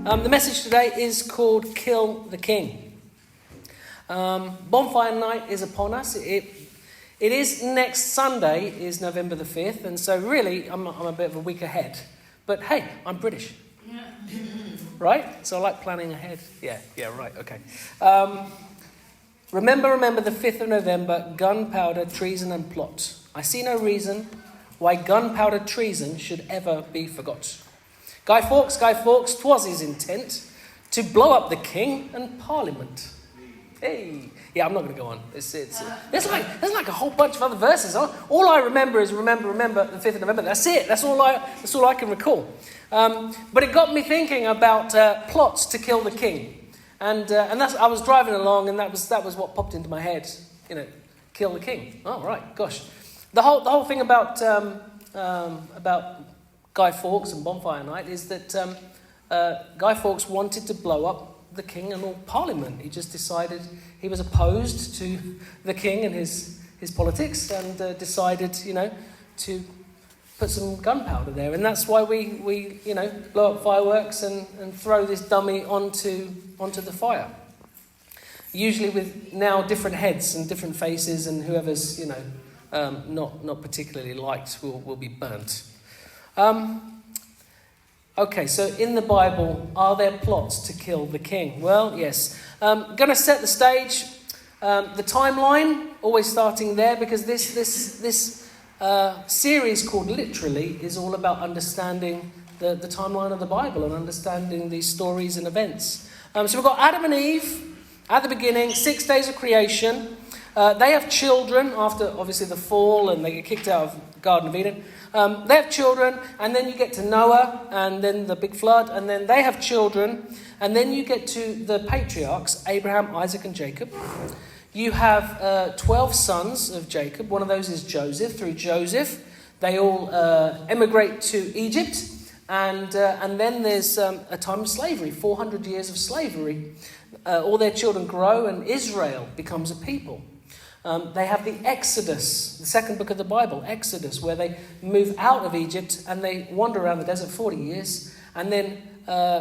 The message today is called Kill the King. Bonfire night is upon us. It is next Sunday, is November the 5th, and so really I'm a bit of a week ahead. But hey, I'm British. Right? So I like planning ahead. Yeah, right, okay. Remember the 5th of November, gunpowder, treason and plot. I see no reason why gunpowder treason should ever be forgot. Guy Fawkes, 'twas his intent to blow up the king and Parliament. Hey, yeah, I'm not going to go on. There's like a whole bunch of other verses. All I remember is remember the 5th of November. That's it. That's all I can recall. But it got me thinking about plots to kill the king, and I was driving along, and that was what popped into my head. Kill the king. Oh right, gosh, the whole thing about Guy Fawkes and Bonfire Night is that Guy Fawkes wanted to blow up the king and all Parliament. He just decided he was opposed to the king and his politics, and decided, to put some gunpowder there. And that's why we blow up fireworks and throw this dummy onto the fire. Usually with now different heads and different faces, and whoever's not particularly liked will be burnt. Okay, so in the Bible, are there plots to kill the king? Well, yes. Going to set the stage. The timeline, always starting there, because this series called Literally is all about understanding the timeline of the Bible and understanding these stories and events. So we've got Adam and Eve at the beginning, 6 days of creation. They have children after, obviously, the fall, and they get kicked out of the Garden of Eden. They have children, and then you get to Noah, and then the big flood, and then they have children, and then you get to the patriarchs, Abraham, Isaac, and Jacob. You have 12 sons of Jacob. One of those is Joseph. Through Joseph, they all emigrate to Egypt, and then there's a time of slavery, 400 years of slavery. All their children grow, and Israel becomes a people. They have the Exodus, the second book of the Bible, Exodus, where they move out of Egypt and they wander around the desert 40 years. And then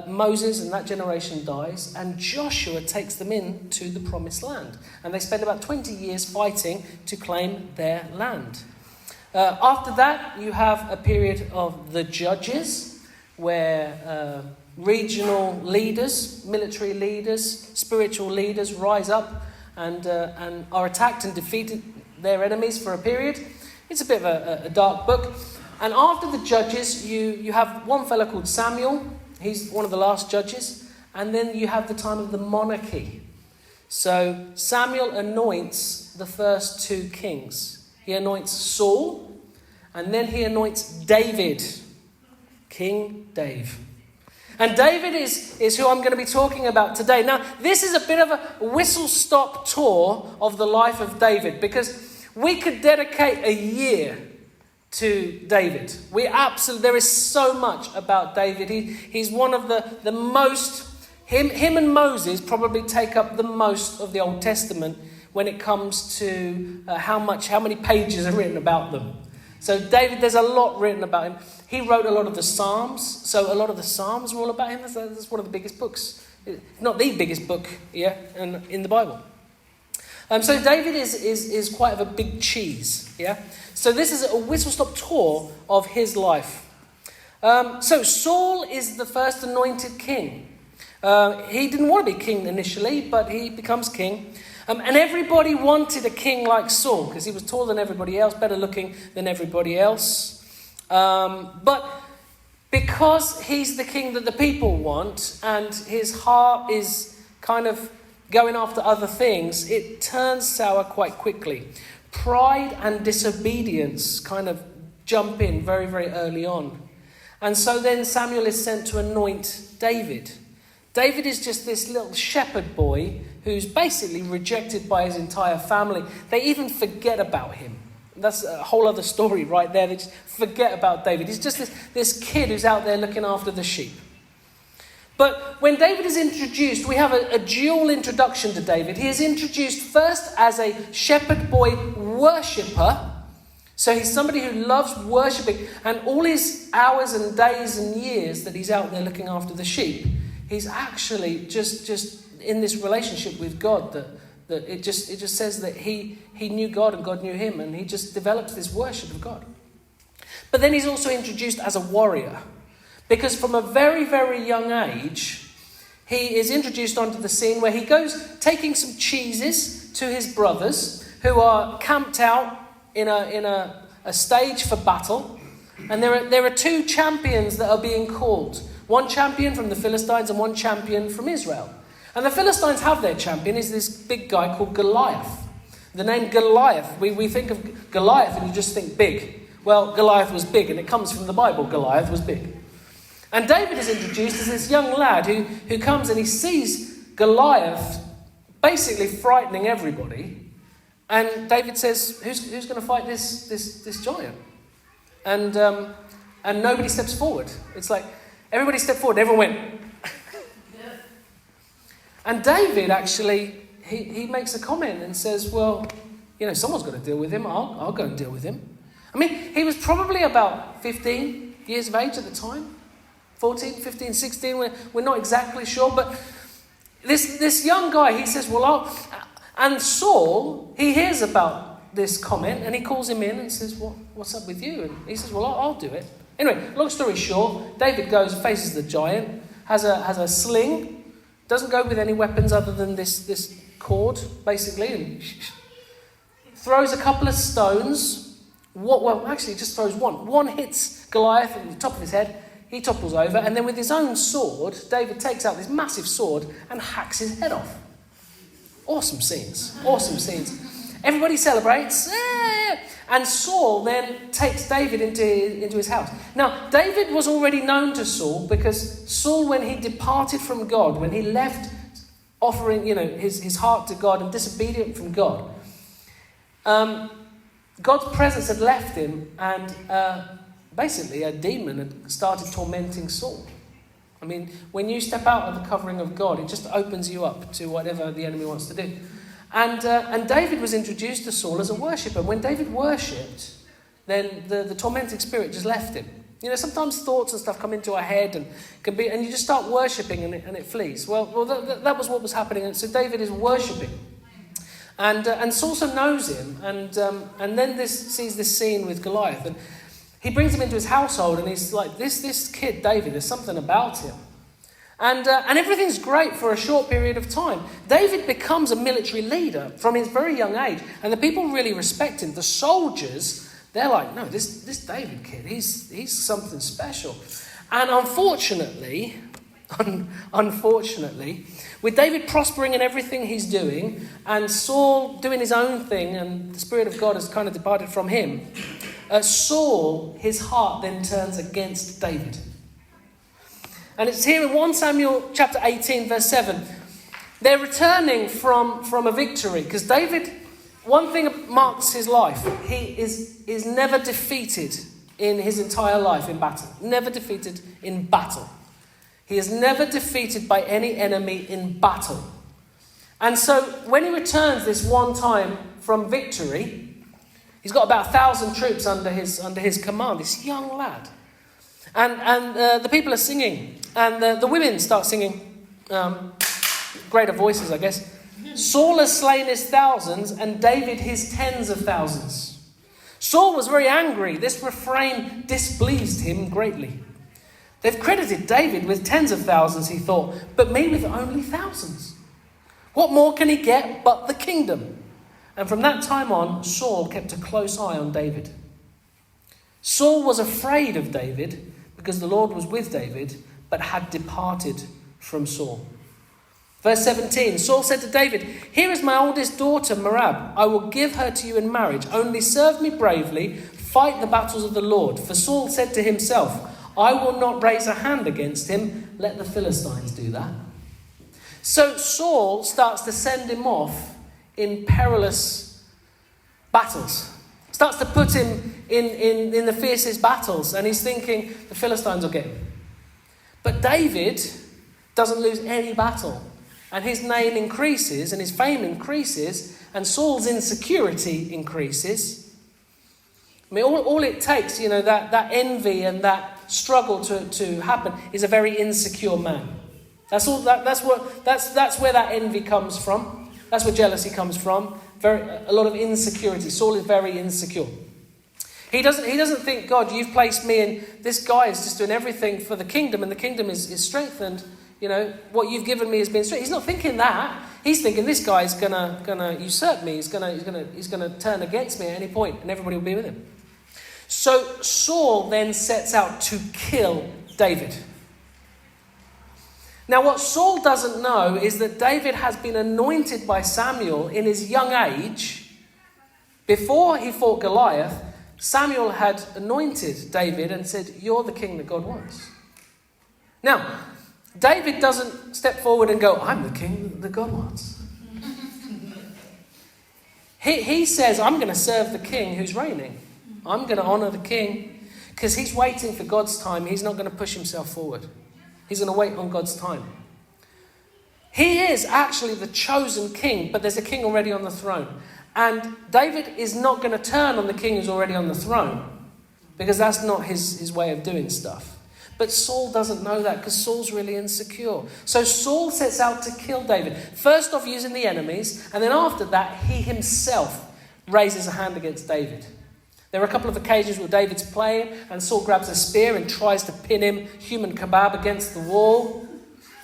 Moses and that generation dies, and Joshua takes them into the promised land. And they spend about 20 years fighting to claim their land. After that, you have a period of the Judges, where regional leaders, military leaders, spiritual leaders rise up and are attacked and defeated their enemies for a period. It's a bit of a dark book. And after the Judges, you have one fellow called Samuel. He's one of the last judges. And then you have the time of the monarchy. So Samuel anoints the first two kings. He anoints Saul, and then he anoints David, King Dave. And David is who I'm going to be talking about today. Now, this is a bit of a whistle-stop tour of the life of David, because we could dedicate a year to David. There is so much about David. He's one of the most, him and Moses probably take up the most of the Old Testament when it comes to how many pages are written about them. So David, there's a lot written about him. He wrote a lot of the Psalms, so a lot of the Psalms are all about him. That's one of the biggest books, not the biggest book, in the Bible. So David is quite of a big cheese, yeah. So this is a whistle-stop tour of his life. So Saul is the first anointed king. He didn't want to be king initially, but he becomes king. And everybody wanted a king like Saul, because he was taller than everybody else, better looking than everybody else. But because he's the king that the people want, and his heart is kind of going after other things, it turns sour quite quickly. Pride and disobedience kind of jump in very, very early on. And so then Samuel is sent to anoint David. David is just this little shepherd boy who's basically rejected by his entire family. They even forget about him. That's a whole other story right there. They just forget about David. He's just this kid who's out there looking after the sheep. But when David is introduced, we have a dual introduction to David. He is introduced first as a shepherd boy worshipper. So he's somebody who loves worshipping, and all his hours and days and years that he's out there looking after the sheep, He's actually just in this relationship with God that it just says that he knew God and God knew him, and he just develops this worship of God. But then he's also introduced as a warrior, because from a very, very young age, he is introduced onto the scene where he goes taking some cheeses to his brothers who are camped out in a stage for battle. And there are two champions that are being called. One champion from the Philistines and one champion from Israel. And the Philistines have their champion, is this big guy called Goliath. The name Goliath, we think of Goliath and you just think big. Well, Goliath was big, and it comes from the Bible. Goliath was big. And David is introduced as this young lad who comes and he sees Goliath basically frightening everybody. And David says, who's going to fight this giant? And nobody steps forward. It's like everybody stepped forward, everyone went. And David actually, he makes a comment and says, well, someone's got to deal with him. I'll go and deal with him. I mean, he was probably about 15 years of age at the time. 14, 15, 16, we're not exactly sure. But this young guy, he says, and Saul, he hears about this comment and he calls him in and says, what's up with you? And he says, I'll do it. Anyway, long story short, David goes, faces the giant, has a sling, doesn't go with any weapons other than this cord, basically, and throws a couple of stones. Actually, just throws one. One hits Goliath at the top of his head. He topples over, and then with his own sword, David takes out this massive sword and hacks his head off. Awesome scenes. Awesome scenes. Everybody celebrates. And Saul then takes David into his house. Now, David was already known to Saul because Saul, when he departed from God, when he left offering, his heart to God and disobedient from God, God's presence had left him, and basically a demon had started tormenting Saul. I mean, when you step out of the covering of God, it just opens you up to whatever the enemy wants to do. And David was introduced to Saul as a worshipper. When David worshipped, then the tormenting spirit just left him. Sometimes thoughts and stuff come into our head and you just start worshipping and it flees. Well, that was what was happening. And so David is worshipping. And Saul also knows him, and then sees this scene with Goliath, and he brings him into his household, and he's like, this kid David, there's something about him, and everything's great for a short period of time. David becomes a military leader from his very young age, and the people really respect him. The soldiers, they're like, no, this David kid, he's something special, and unfortunately, with David prospering in everything he's doing, and Saul doing his own thing, and the Spirit of God has kind of departed from him, Saul, his heart then turns against David. And it's here in 1 Samuel chapter 18, verse 7. They're returning from a victory, because David, one thing marks his life. He is never defeated in his entire life in battle. Never defeated in battle. He is never defeated by any enemy in battle. And so when he returns this one time from victory, he's got about 1,000 troops under his command, this young lad. And the people are singing, and the women start singing, greater voices, I guess. Saul has slain his thousands, and David his tens of thousands. Saul was very angry. This refrain displeased him greatly. They've credited David with tens of thousands, he thought, but me with only thousands. What more can he get but the kingdom? And from that time on, Saul kept a close eye on David. Saul was afraid of David because the Lord was with David, but had departed from Saul. Verse 17, Saul said to David, "Here is my oldest daughter, Merab. I will give her to you in marriage. Only serve me bravely, fight the battles of the Lord." For Saul said to himself, "I will not raise a hand against him. Let the Philistines do that." So Saul starts to send him off in perilous battles. Starts to put him in the fiercest battles. And he's thinking, the Philistines will get him. But David doesn't lose any battle. And his name increases and his fame increases. And Saul's insecurity increases. I mean, all it takes, that envy and that struggle to happen is a very insecure man. That's where that envy comes from. That's where jealousy comes from. A lot of insecurity. Saul is very insecure. He doesn't think, God, you've placed me in, this guy is just doing everything for the kingdom, and the kingdom is strengthened. You know, what you've given me has been strengthened. He's not thinking that. He's thinking this guy's gonna usurp me. He's gonna turn against me at any point, and everybody will be with him. So Saul then sets out to kill David. Now, what Saul doesn't know is that David has been anointed by Samuel in his young age. Before he fought Goliath, Samuel had anointed David and said, you're the king that God wants. Now, David doesn't step forward and go, I'm the king that God wants. He says, I'm going to serve the king who's reigning. I'm going to honour the king because he's waiting for God's time. He's not going to push himself forward. He's going to wait on God's time. He is actually the chosen king, but there's a king already on the throne. And David is not going to turn on the king who's already on the throne because that's not his way of doing stuff. But Saul doesn't know that because Saul's really insecure. So Saul sets out to kill David. First off using the enemies, and then after that he himself raises a hand against David. There are a couple of occasions where David's playing and Saul grabs a spear and tries to pin him, human kebab, against the wall.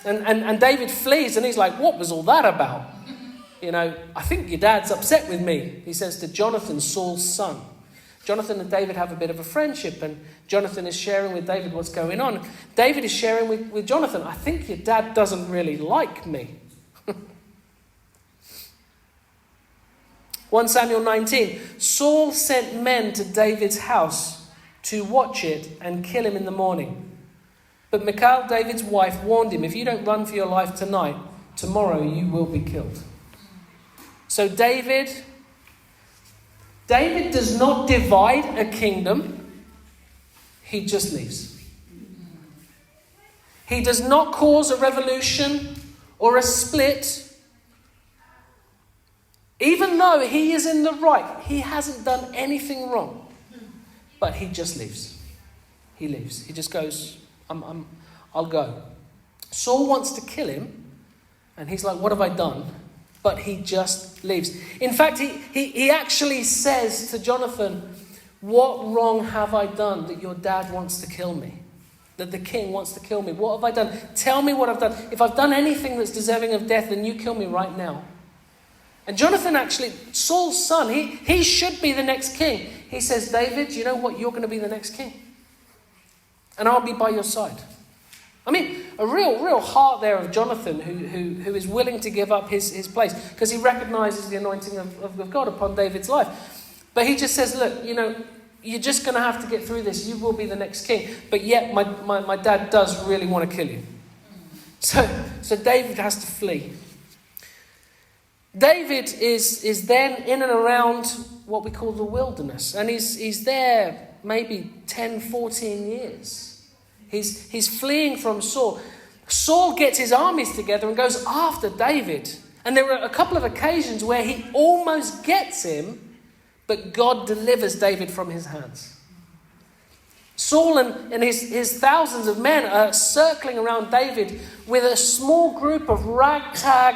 And David flees and he's like, what was all that about? You know, I think your dad's upset with me, he says to Jonathan, Saul's son. Jonathan and David have a bit of a friendship, and Jonathan is sharing with David what's going on. David is sharing with Jonathan, I think your dad doesn't really like me. 1 Samuel 19, Saul sent men to David's house to watch it and kill him in the morning. But Michal, David's wife, warned him, if you don't run for your life tonight, tomorrow you will be killed. So David does not divide a kingdom. He just leaves. He does not cause a revolution or a split. Even though he is in the right, he hasn't done anything wrong. But he just leaves. He leaves. He just goes, I'll go. Saul wants to kill him. And he's like, what have I done? But he just leaves. In fact, he actually says to Jonathan, what wrong have I done that your dad wants to kill me? That the king wants to kill me? What have I done? Tell me what I've done. If I've done anything that's deserving of death, then you kill me right now. And Jonathan actually, Saul's son, he should be the next king. He says, David, you know what? You're going to be the next king. And I'll be by your side. I mean, a real heart there of Jonathan who is willing to give up his place because he recognizes the anointing of God upon David's life. But he just says, look, you know, you're just going to have to get through this. You will be the next king. But yet my dad does really want to kill you. So David has to flee. David is then in and around what we call the wilderness. And he's there maybe 10, 14 years. He's fleeing from Saul. Saul gets his armies together and goes after David. And there are a couple of occasions where he almost gets him, but God delivers David from his hands. Saul and his thousands of men are circling around David with a small group of ragtag,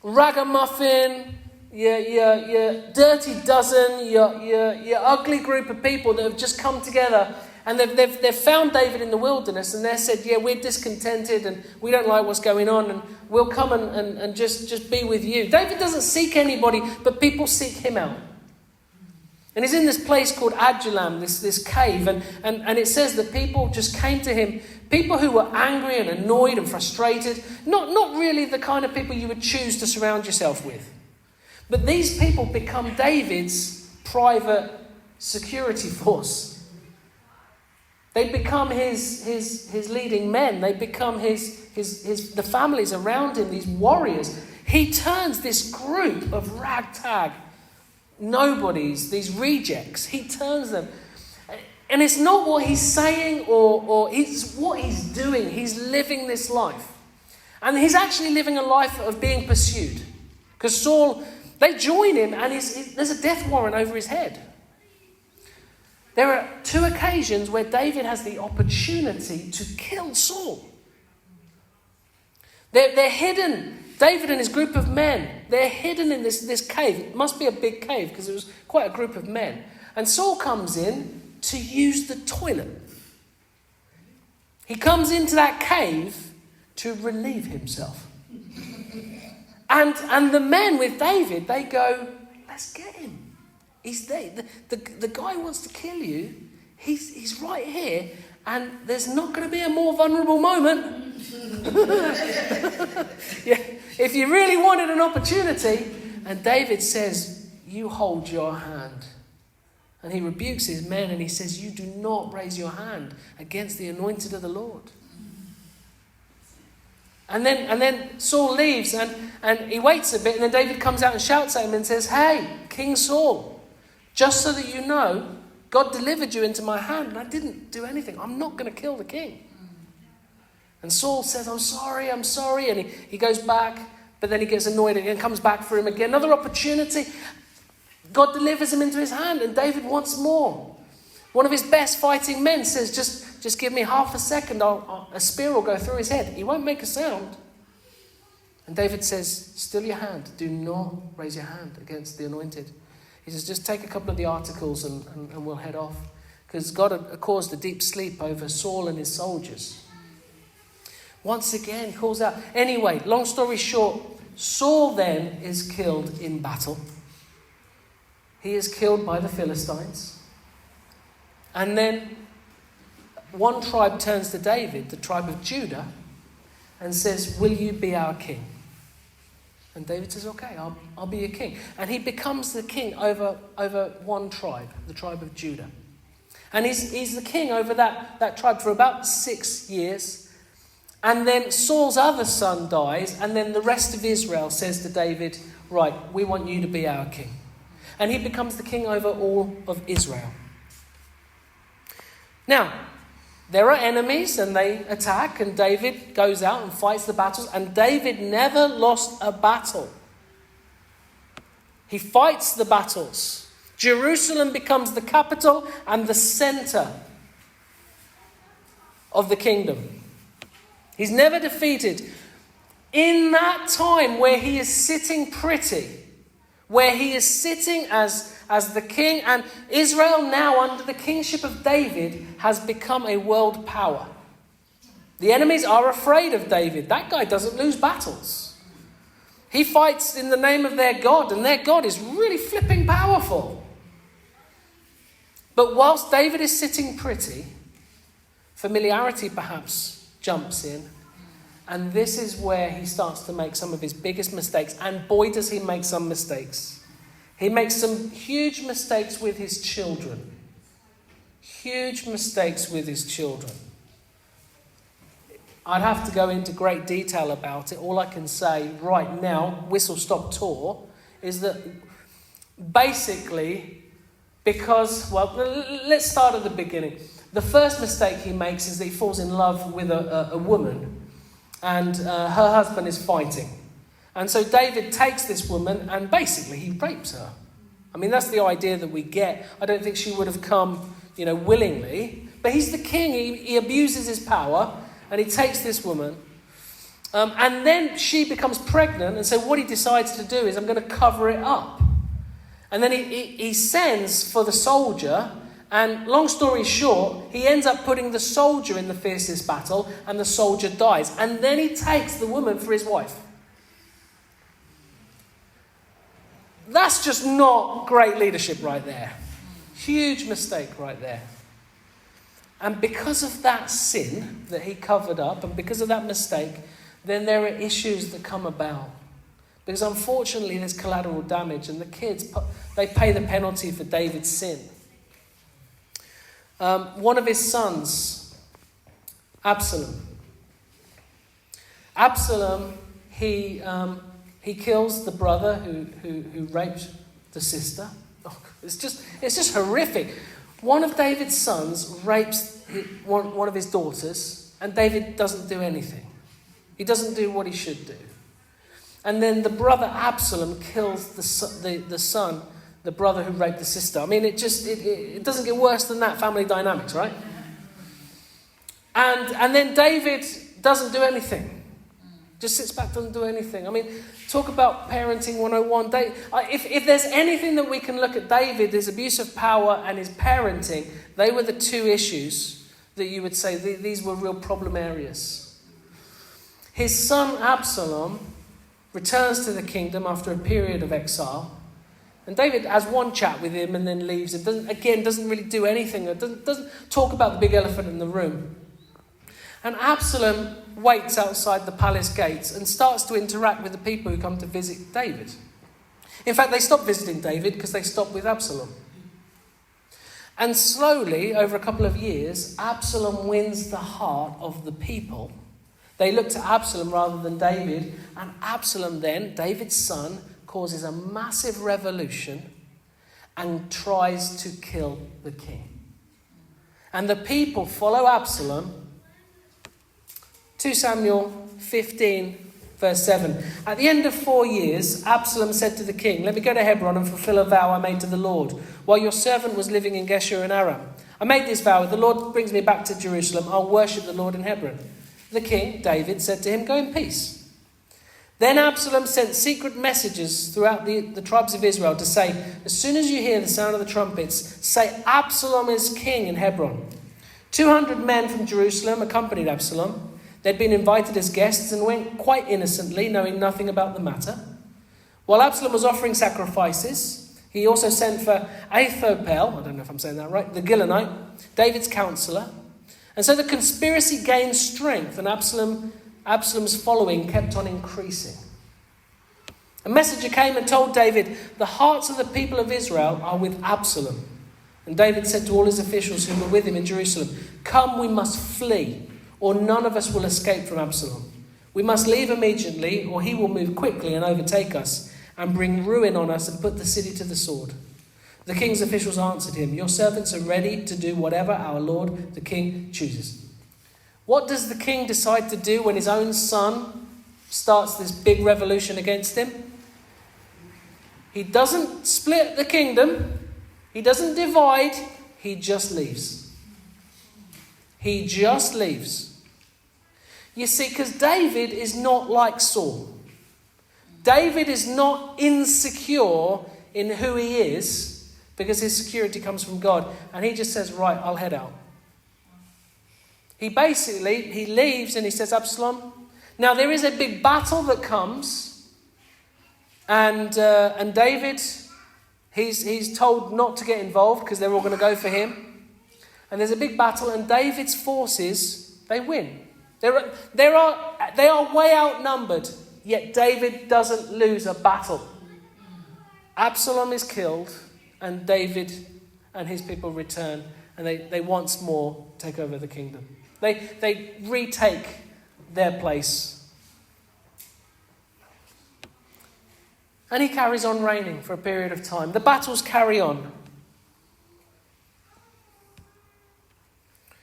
ragamuffin, your dirty dozen, your ugly group of people that have just come together. And they've found David in the wilderness and they said, yeah, we're discontented and we don't like what's going on and we'll come and just be with you. David doesn't seek anybody, but people seek him out. And he's in this place called Adullam, this cave. And it says that people just came to him, people who were angry and annoyed and frustrated. Not really the kind of people you would choose to surround yourself with. But these people become David's private security force. They become his leading men. They become the families around him, these warriors. He turns this group of ragtag nobodies, these rejects, he turns them. And it's not what he's saying or it's what he's doing. He's living this life. And he's actually living a life of being pursued. Because Saul, they join him and there's a death warrant over his head. There are 2 occasions where David has the opportunity to kill Saul. They're hidden. David and his group of men, they're hidden in this cave. It must be a big cave because it was quite a group of men. And Saul comes in to use the toilet. He comes into that cave to relieve himself. And the men with David, they go, let's get him. He's there. The guy who wants to kill you, he's right here. And there's not going to be a more vulnerable moment. Yeah, if you really wanted an opportunity. And David says, you hold your hand. And he rebukes his men and he says, you do not raise your hand against the anointed of the Lord. And then Saul leaves and he waits a bit, and then David comes out and shouts at him and says, hey, King Saul, just so that you know, God delivered you into my hand and I didn't do anything. I'm not going to kill the king. And Saul says, I'm sorry. And he goes back, but then he gets annoyed and comes back for him again. Another opportunity. God delivers him into his hand and David wants more. One of his best fighting men says, just give me half a second. A spear will go through his head. He won't make a sound. And David says, still your hand. Do not raise your hand against the anointed. He says, just take a couple of the articles and we'll head off. Because God had caused a deep sleep over Saul and his soldiers. Once again, he calls out. Anyway, long story short, Saul then is killed in battle. He is killed by the Philistines. And then one tribe turns to David, the tribe of Judah, and says, will you be our king? And David says, okay, I'll be your king. And he becomes the king over one tribe, the tribe of Judah. And he's the king over that tribe for about 6 years. And then Saul's other son dies, and then the rest of Israel says to David, right, we want you to be our king. And he becomes the king over all of Israel. Now, there are enemies and they attack, and David goes out and fights the battles, and David never lost a battle. He fights the battles. Jerusalem becomes the capital and the center of the kingdom. He's never defeated. In that time where he is sitting pretty, where he is sitting as the king, and Israel now under the kingship of David has become a world power. The enemies are afraid of David. That guy doesn't lose battles. He fights in the name of their God, and their God is really flipping powerful. But whilst David is sitting pretty, familiarity perhaps jumps in, and this is where he starts to make some of his biggest mistakes. And boy, does he make some mistakes. He makes some huge mistakes with his children. Huge mistakes with his children. I'd have to go into great detail about it. All I can say right now, whistle stop tour, is that basically, because, well, let's start at the beginning. The first mistake he makes is that he falls in love with a woman, and her husband is fighting. And so David takes this woman and basically he rapes her. I mean, that's the idea that we get. I don't think she would have come, willingly. But he's the king. He abuses his power and he takes this woman. And then she becomes pregnant. And so what he decides to do is, I'm going to cover it up. And then he sends for the soldier. And long story short, he ends up putting the soldier in the fiercest battle, and the soldier dies. And then he takes the woman for his wife. That's just not great leadership right there. Huge mistake right there. And because of that sin that he covered up, and because of that mistake, then there are issues that come about. Because unfortunately there's collateral damage, and the kids, they pay the penalty for David's sin. One of his sons, Absalom, he kills the brother who raped the sister. Oh, it's just horrific. One of David's sons rapes one of his daughters, and David doesn't do anything. He doesn't do what he should do. And then the brother Absalom kills the son, the brother who raped the sister. I mean, it doesn't get worse than that, family dynamics, right? And then David doesn't do anything. Just sits back, doesn't do anything. I mean, talk about parenting 101. If there's anything that we can look at David, his abuse of power and his parenting, they were the two issues that you would say these were real problem areas. His son Absalom returns to the kingdom after a period of exile. And David has one chat with him and then leaves. It doesn't really do anything. It doesn't talk about the big elephant in the room. And Absalom waits outside the palace gates and starts to interact with the people who come to visit David. In fact, they stop visiting David because they stop with Absalom. And slowly, over a couple of years, Absalom wins the heart of the people. They look to Absalom rather than David. And Absalom then, David's son, causes a massive revolution and tries to kill the king. And the people follow Absalom. 2 Samuel 15, verse 7. At the end of 4 years, Absalom said to the king, "Let me go to Hebron and fulfill a vow I made to the Lord, while your servant was living in Geshur in Aram. I made this vow, if the Lord brings me back to Jerusalem, I'll worship the Lord in Hebron." The king, David, said to him, "Go in peace." Then Absalom sent secret messages throughout the tribes of Israel to say, "As soon as you hear the sound of the trumpets, say Absalom is king in Hebron." 200 men from Jerusalem accompanied Absalom. They'd been invited as guests and went quite innocently, knowing nothing about the matter. While Absalom was offering sacrifices, he also sent for Ahithophel, I don't know if I'm saying that right, the Gilonite, David's counselor. And so the conspiracy gained strength, and Absalom's following kept on increasing. A messenger came and told David, "The hearts of the people of Israel are with Absalom." And David said to all his officials who were with him in Jerusalem, "Come, we must flee, or none of us will escape from Absalom. We must leave immediately, or he will move quickly and overtake us, and bring ruin on us and put the city to the sword." The king's officials answered him, "Your servants are ready to do whatever our lord, the king, chooses." What does the king decide to do when his own son starts this big revolution against him? He doesn't split the kingdom. He doesn't divide. He just leaves. He just leaves. You see, because David is not like Saul. David is not insecure in who he is because his security comes from God. And he just says, "Right, I'll head out." He leaves and he says, "Absalom." Now there is a big battle that comes. And David, he's told not to get involved because they're all going to go for him. And there's a big battle, and David's forces, they win. They are way outnumbered, yet David doesn't lose a battle. Absalom is killed, and David and his people return, and they once more take over the kingdom. They retake their place. And he carries on reigning for a period of time. The battles carry on.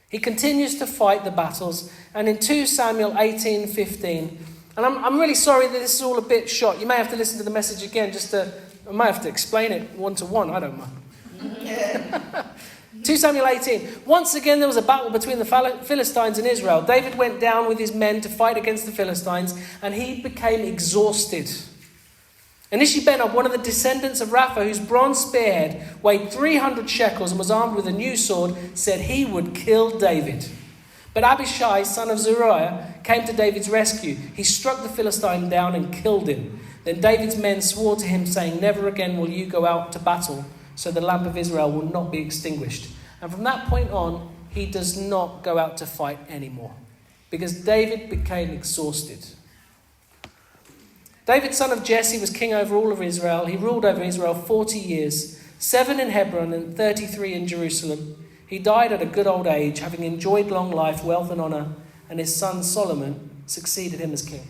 He continues to fight the battles. And in 2 Samuel 18:15, and I'm really sorry that this is all a bit short. You may have to listen to the message again I might have to explain it one-to-one. I don't mind. 2 Samuel 18. Once again there was a battle between the Philistines and Israel. David went down with his men to fight against the Philistines, and he became exhausted. And Ishbi-Benob, one of the descendants of Rapha, whose bronze spearhead weighed 300 shekels and was armed with a new sword, said he would kill David. But Abishai, son of Zeruiah, came to David's rescue. He struck the Philistine down and killed him. Then David's men swore to him, saying, "Never again will you go out to battle, so the lamp of Israel will not be extinguished." And from that point on, he does not go out to fight anymore, because David became exhausted. David, son of Jesse, was king over all of Israel. He ruled over Israel 40 years, 7 in Hebron and 33 in Jerusalem. He died at a good old age, having enjoyed long life, wealth and honour, and his son Solomon succeeded him as king.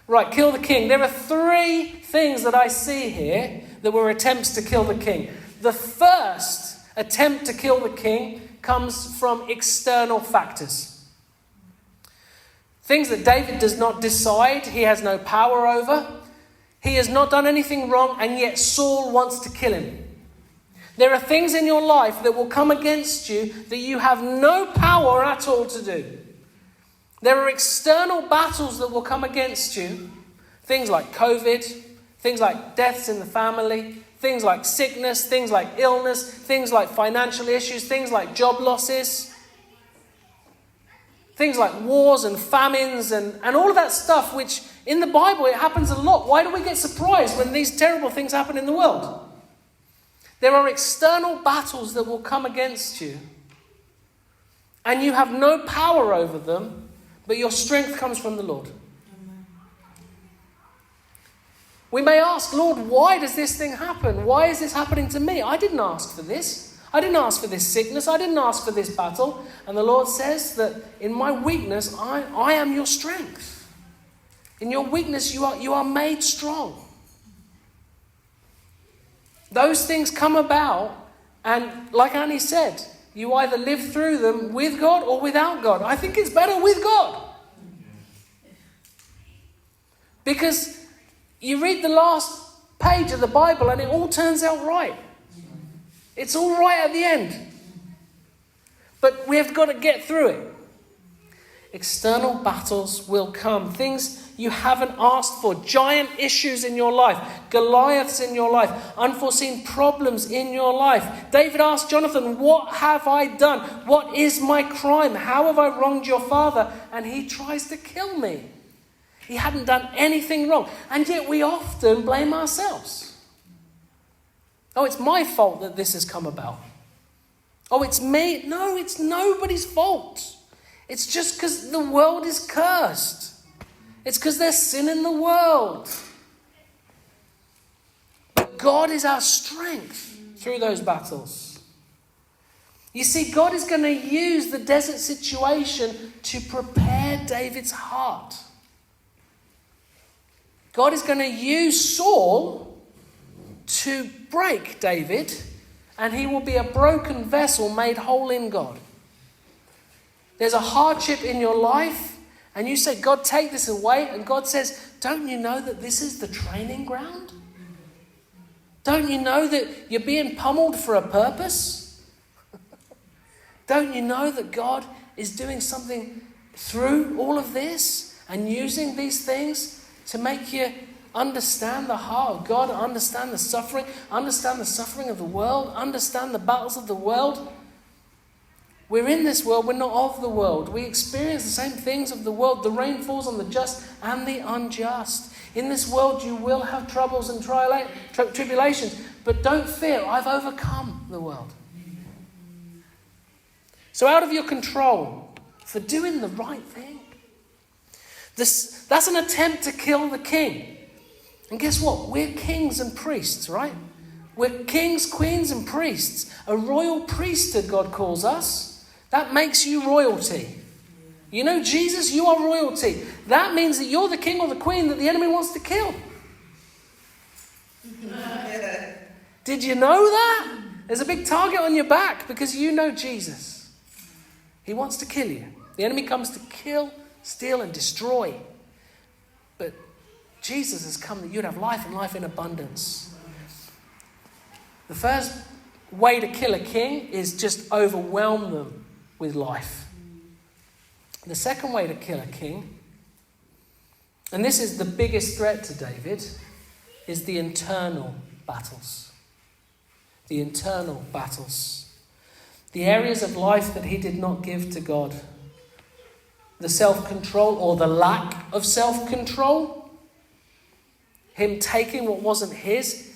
Right, kill the king. There are 3 things that I see here that were attempts to kill the king. The first attempt to kill the king comes from external factors. Things that David does not decide, he has no power over. He has not done anything wrong, and yet Saul wants to kill him. There are things in your life that will come against you that you have no power at all to do. There are external battles that will come against you. Things like COVID, things like deaths in the family, things like sickness, things like illness, things like financial issues, things like job losses, things like wars and famines and all of that stuff, which in the Bible, it happens a lot. Why do we get surprised when these terrible things happen in the world? There are external battles that will come against you, and you have no power over them, but your strength comes from the Lord. We may ask, Lord, why does this thing happen? Why is this happening to me? I didn't ask for this. I didn't ask for this sickness. I didn't ask for this battle. And the Lord says that in my weakness, I am your strength. In your weakness, you are made strong. Those things come about, and like Annie said, you either live through them with God or without God. I think it's better with God. Because you read the last page of the Bible and it all turns out right. It's all right at the end. But we have got to get through it. External battles will come. Things you haven't asked for. Giant issues in your life. Goliaths in your life. Unforeseen problems in your life. David asked Jonathan, what have I done? What is my crime? How have I wronged your father? And he tries to kill me. He hadn't done anything wrong. And yet we often blame ourselves. Oh, it's my fault that this has come about. Oh, it's me. No, it's nobody's fault. It's just because the world is cursed. It's because there's sin in the world. But God is our strength through those battles. You see, God is going to use the desert situation to prepare David's heart. God is going to use Saul to break David, and he will be a broken vessel made whole in God. There's a hardship in your life, and you say, God, take this away. And God says, don't you know that this is the training ground? Don't you know that you're being pummeled for a purpose? Don't you know that God is doing something through all of this and using these things to make you understand the heart of God, understand the suffering of the world, understand the battles of the world? We're in this world, we're not of the world. We experience the same things of the world. The rain falls on the just and the unjust. In this world you will have troubles and tribulations, but don't fear, I've overcome the world. So out of your control for doing the right thing. That's an attempt to kill the king. And guess what? We're kings and priests, right? We're kings, queens and priests. A royal priesthood, God calls us. That makes you royalty. You know, Jesus, you are royalty. That means that you're the king or the queen that the enemy wants to kill. Did you know that? There's a big target on your back because you know Jesus. He wants to kill you. The enemy comes to kill, steal and destroy. But Jesus has come that you'd have life and life in abundance. The first way to kill a king is just overwhelm them with life. The second way to kill a king, and this is the biggest threat to David, is the internal battles. The internal battles. The areas of life that he did not give to God. The self-control or the lack of self-control. Him taking what wasn't his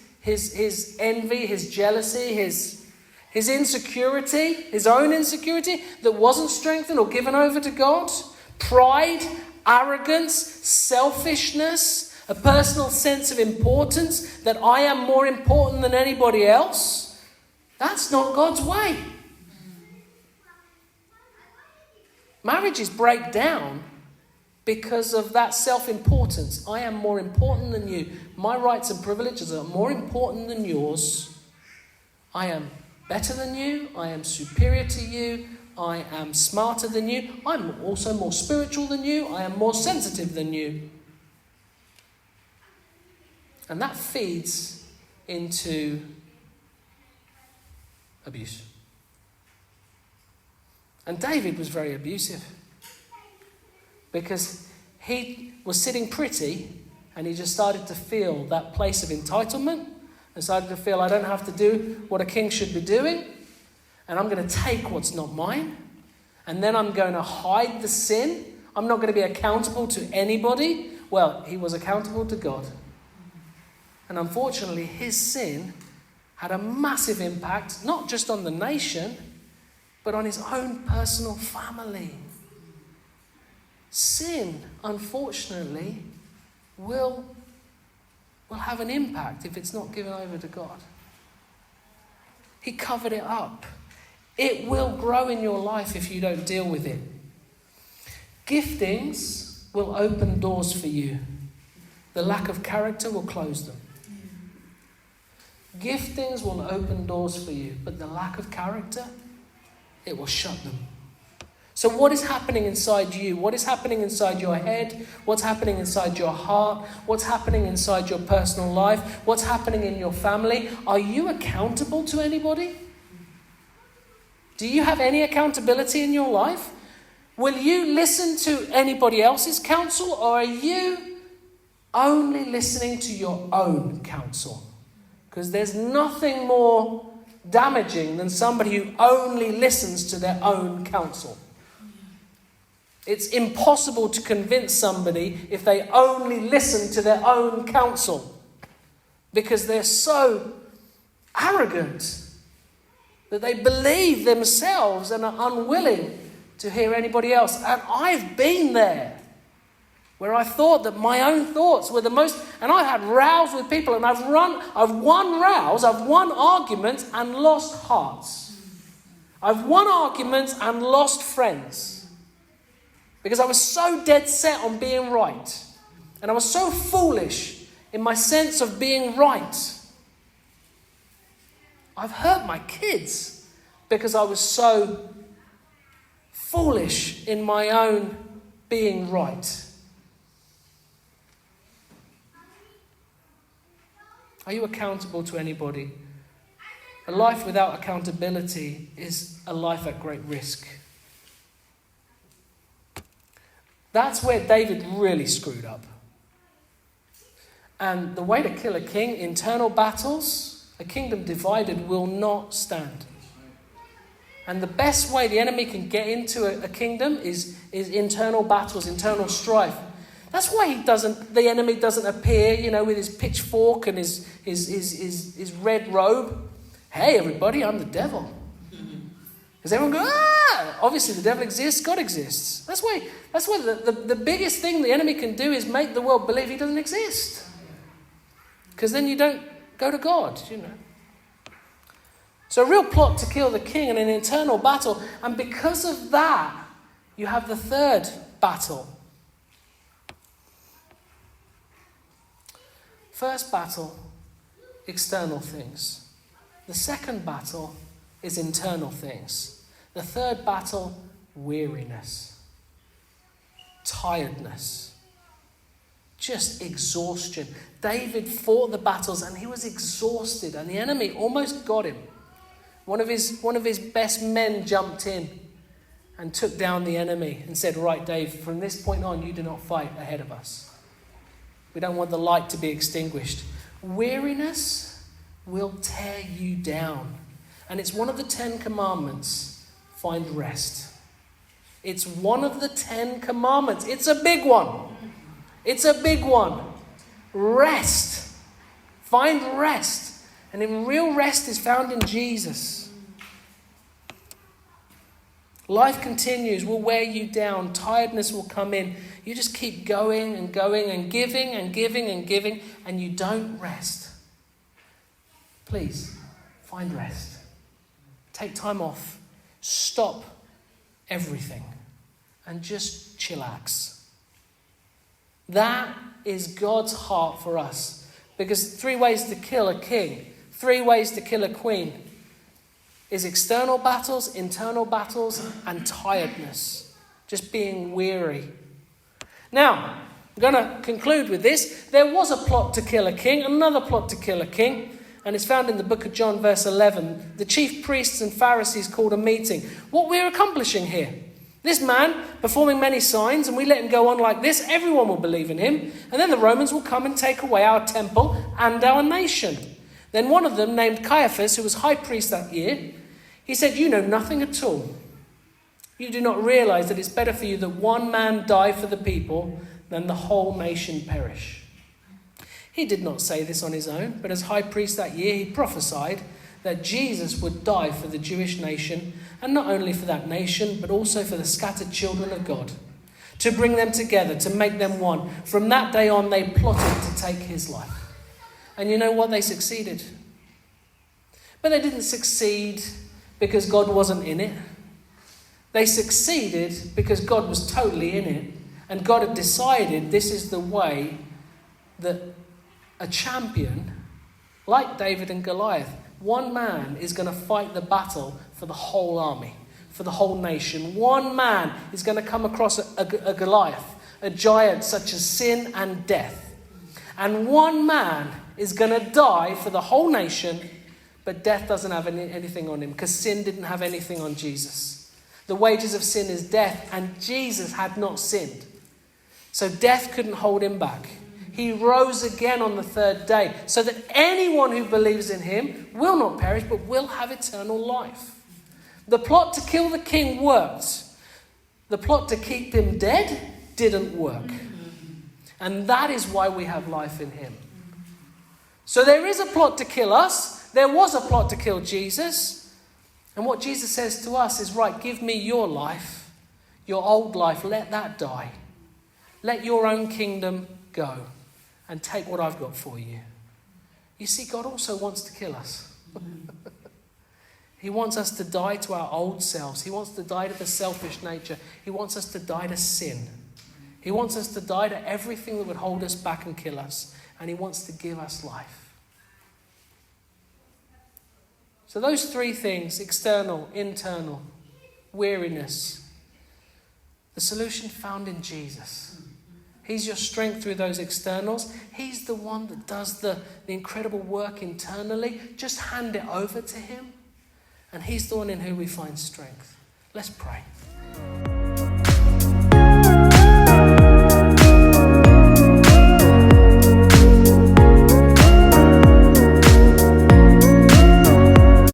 envy, his jealousy, his insecurity, his own insecurity that wasn't strengthened or given over to God. Pride, arrogance, selfishness, a personal sense of importance that I am more important than anybody else. That's not God's way. Marriages break down because of that self-importance. I am more important than you. My rights and privileges are more important than yours. I am better than you. I am superior to you. I am smarter than you. I'm also more spiritual than you. I am more sensitive than you. And that feeds into abuse. And David was very abusive. because he was sitting pretty and he just started to feel that place of entitlement and started to feel, I don't have to do what a king should be doing, and I'm going to take what's not mine, and then I'm going to hide the sin. I'm not going to be accountable to anybody. Well, he was accountable to God. And unfortunately, his sin had a massive impact, not just on the nation, but on his own personal family. Sin, unfortunately, will have an impact if it's not given over to God. He covered it up. It will grow in your life if you don't deal with it. Giftings will open doors for you. The lack of character will close them. Giftings will open doors for you, but the lack of character, it will shut them. So what is happening inside you? What is happening inside your head? What's happening inside your heart? What's happening inside your personal life? What's happening in your family? Are you accountable to anybody? Do you have any accountability in your life? Will you listen to anybody else's counsel, or are you only listening to your own counsel? Because there's nothing more damaging than somebody who only listens to their own counsel. It's impossible to convince somebody if they only listen to their own counsel, because they're so arrogant that they believe themselves and are unwilling to hear anybody else. And I've been there, where I thought that my own thoughts were the most, and I had rows with people, and I've won rows, I've won arguments and lost hearts. I've won arguments and lost friends. Because I was so dead set on being right. And I was so foolish in my sense of being right. I've hurt my kids because I was so foolish in my own being right. Are you accountable to anybody? A life without accountability is a life at great risk. That's where David really screwed up. And the way to kill a king, internal battles, a kingdom divided will not stand. And the best way the enemy can get into a kingdom is internal battles, internal strife. That's why the enemy doesn't appear, with his pitchfork and his red robe. Hey, everybody, I'm the devil. Because everyone goes, obviously the devil exists, God exists. That's why the biggest thing the enemy can do is make the world believe he doesn't exist. Because then you don't go to God, So a real plot to kill the king and an internal battle. And because of that, you have the third battle. First battle, external things. The second battle is internal things. The third battle, weariness, tiredness, just exhaustion. David fought the battles and he was exhausted, and the enemy almost got him. One of his best men jumped in and took down the enemy and said, right, Dave, from this point on, you do not fight ahead of us. We don't want the light to be extinguished. Weariness will tear you down. And it's one of the 10 commandments. Find rest. It's one of the 10 commandments. It's a big one. It's a big one. Rest. Find rest. And in real rest is found in Jesus. Life continues, will wear you down. Tiredness will come in. You just keep going and going and giving and giving and giving, and you don't rest. Please, find rest. Take time off. Stop everything and just chillax. That is God's heart for us. Because 3 ways to kill a king, 3 ways to kill a queen is external battles, internal battles, and tiredness. Just being weary. Now, I'm going to conclude with this. There was a plot to kill a king, another plot to kill a king. And it's found in the book of John, verse 11. The chief priests and Pharisees called a meeting. What we're accomplishing here. This man performing many signs, and we let him go on like this, everyone will believe in him. And then the Romans will come and take away our temple and our nation. Then one of them, named Caiaphas, who was high priest that year, he said, you know nothing at all. You do not realize that it's better for you that one man die for the people than the whole nation perish. He did not say this on his own, but as high priest that year, he prophesied that Jesus would die for the Jewish nation, and not only for that nation, but also for the scattered children of God, to bring them together, to make them one. From that day on, they plotted to take his life. And you know what? They succeeded. But they didn't succeed because God wasn't in it. They succeeded because God was totally in it, and God had decided this is the way that a champion, like David and Goliath, one man is going to fight the battle for the whole army, for the whole nation. One man is going to come across a Goliath, a giant such as sin and death. And one man is going to die for the whole nation, but death doesn't have anything on him because sin didn't have anything on Jesus. The wages of sin is death, and Jesus had not sinned. So death couldn't hold him back. He rose again on the third day so that anyone who believes in him will not perish but will have eternal life. The plot to kill the king worked. The plot to keep him dead didn't work. And that is why we have life in him. So there is a plot to kill us. There was a plot to kill Jesus. And what Jesus says to us is, right, give me your life, your old life, let that die. Let your own kingdom go. And take what I've got for you. You see, God also wants to kill us. He wants us to die to our old selves. He wants to die to the selfish nature. He wants us to die to sin. He wants us to die to everything that would hold us back and kill us. And he wants to give us life. So those three things, external, internal, weariness, the solution found in Jesus. He's your strength through those externals. He's the one that does the incredible work internally. Just hand it over to him. And he's the one in whom we find strength. Let's pray.